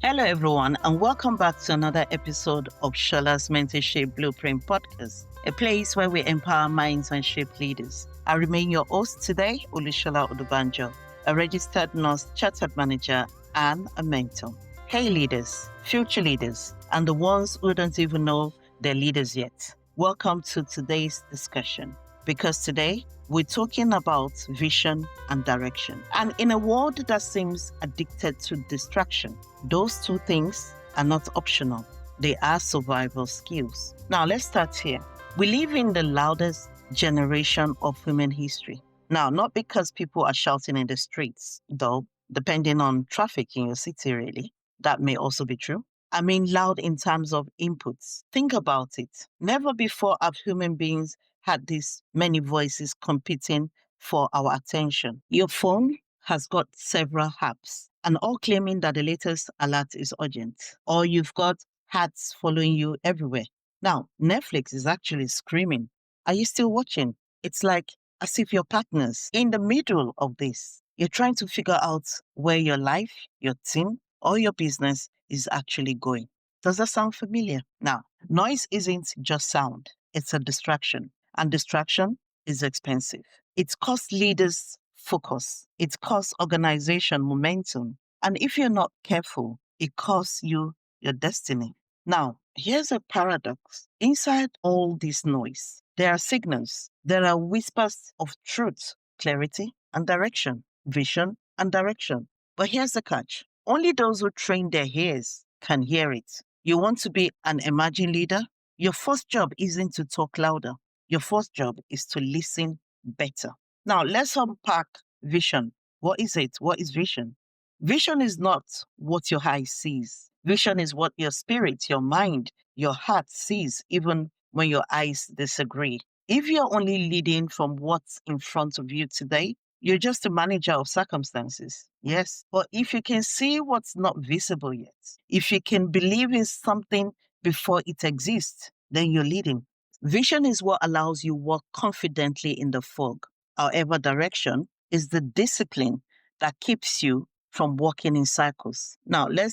Hello, everyone, and welcome back to another episode of Shola's Mentorship Blueprint Podcast, a place where we empower minds and shape leaders. I remain your host today, Olushola Odubanjo, a registered nurse, chartered manager, and a mentor. Hey, leaders, future leaders, and the ones who don't even know they're leaders yet. Welcome to today's discussion, because today we're talking about vision and direction. And in a world that seems addicted to distraction, those two things are not optional. They are survival skills. Now, let's start here. We live in the loudest generation of human history. Now, not because people are shouting in the streets, though, depending on traffic in your city, really. That may also be true. I mean, loud in terms of inputs. Think about it. Never before have human beings had these many voices competing for our attention. Your phone has got several apps and all claiming that the latest alert is urgent, or you've got ads following you everywhere. Now, Netflix is actually screaming, "Are you still watching?" It's like as if your partner's in the middle of this. You're trying to figure out where your life, your team, or your business is actually going. Does that sound familiar? Now, noise isn't just sound, it's a distraction. And distraction is expensive. It costs leaders focus, it costs organization momentum. And if you're not careful, it costs you your destiny. Now, here's a paradox. Inside all this noise, there are signals, there are whispers of truth, clarity, and direction, vision, and direction. But here's the catch, only those who train their ears can hear it. You want to be an emerging leader? Your first job isn't to talk louder. Your first job is to listen better. Now, let's unpack vision. What is it? What is vision? Vision is not what your eye sees. Vision is what your spirit, your mind, your heart sees, even when your eyes disagree. If you're only leading from what's in front of you today, you're just a manager of circumstances. Yes. But if you can see what's not visible yet, if you can believe in something before it exists, then you're leading. Vision is what allows you walk confidently in the fog. However, direction is the discipline that keeps you from walking in circles. Now, let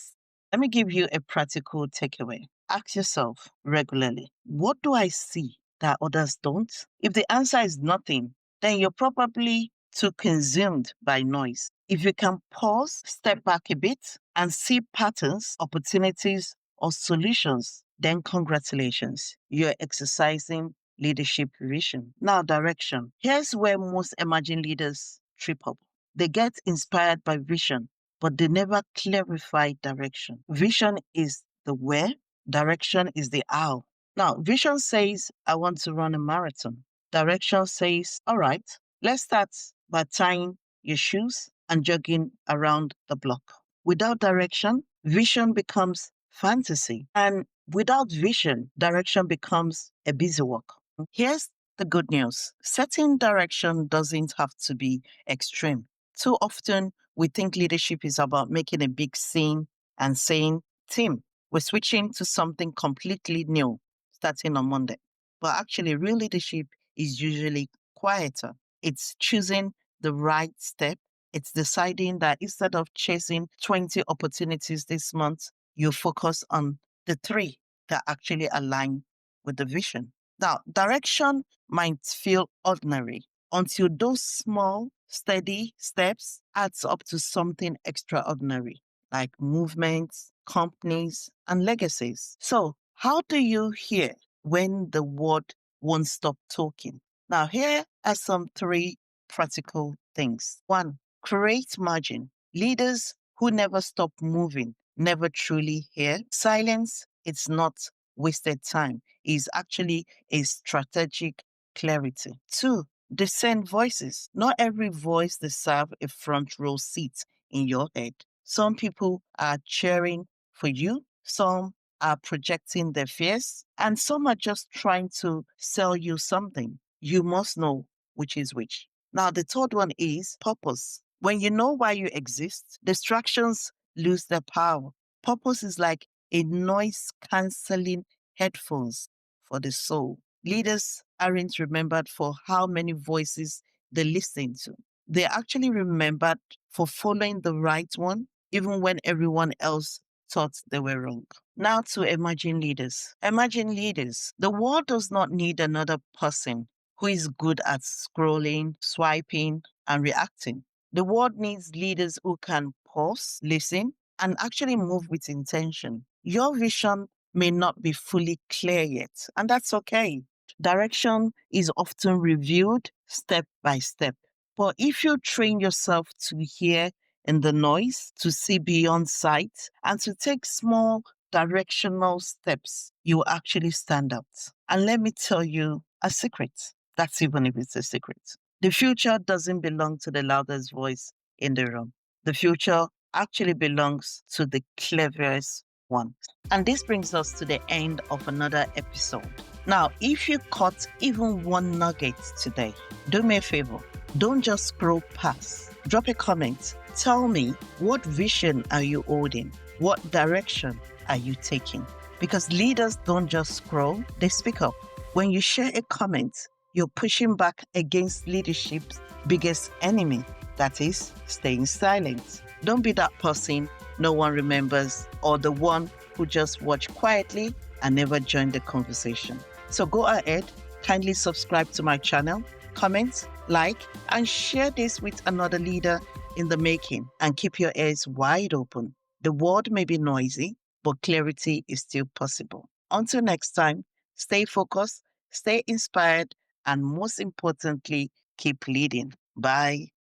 me give you a practical takeaway. Ask yourself regularly, what do I see that others don't? If the answer is nothing, then you're probably too consumed by noise. If you can pause, step back a bit, and see patterns, opportunities, or solutions, then congratulations, you're exercising leadership vision. Now, direction. Here's where most emerging leaders trip up. They get inspired by vision, but they never clarify direction. Vision is the where, direction is the how. Now, vision says, I want to run a marathon. Direction says, all right, let's start by tying your shoes and jogging around the block. Without direction, vision becomes fantasy. And without vision, direction becomes a busy work. Here's the good news. Setting direction doesn't have to be extreme. Too often, we think leadership is about making a big scene and saying, team, we're switching to something completely new starting on Monday. But actually, real leadership is usually quieter. It's choosing the right step. It's deciding that instead of chasing 20 opportunities this month, you focus on the 3 that actually align with the vision. Now, direction might feel ordinary until those small, steady steps adds up to something extraordinary, like movements, companies, and legacies. So, how do you hear when the word won't stop talking? Now, here are some 3 practical things. 1, create margin. Leaders who never stop moving never truly hear. Silence, it's not wasted time, is actually a strategic clarity. 2, discern voices. Not every voice deserves a front row seat in your head. Some people are cheering for you, some are projecting their fears, and some are just trying to sell you something. You must know which is which. Now, the 3rd one is purpose. When you know why you exist, distractions lose their power. Purpose is like a noise canceling headphones for the soul. Leaders aren't remembered for how many voices they listen to. They're actually remembered for following the right one, even when everyone else thought they were wrong. Now to emerging leaders. Emerging leaders. The world does not need another person who is good at scrolling, swiping, and reacting. The world needs leaders who can pause, listen, and actually move with intention. Your vision may not be fully clear yet, and that's okay. Direction is often reviewed step by step. But if you train yourself to hear in the noise, to see beyond sight, and to take small directional steps, you will actually stand out. And let me tell you a secret. That's even if it's a secret. The future doesn't belong to the loudest voice in the room. The future actually belongs to the cleverest one. And this brings us to the end of another episode. Now, if you caught even one nugget today, do me a favor. Don't just scroll past. Drop a comment. Tell me, what vision are you holding? What direction are you taking? Because leaders don't just scroll, they speak up. When you share a comment, you're pushing back against leadership's biggest enemy, that is, staying silent. Don't be that person no one remembers or the one who just watched quietly and never joined the conversation. So go ahead, kindly subscribe to my channel, comment, like, and share this with another leader in the making, and keep your ears wide open. The world may be noisy, but clarity is still possible. Until next time, stay focused, stay inspired, and most importantly, keep leading. Bye.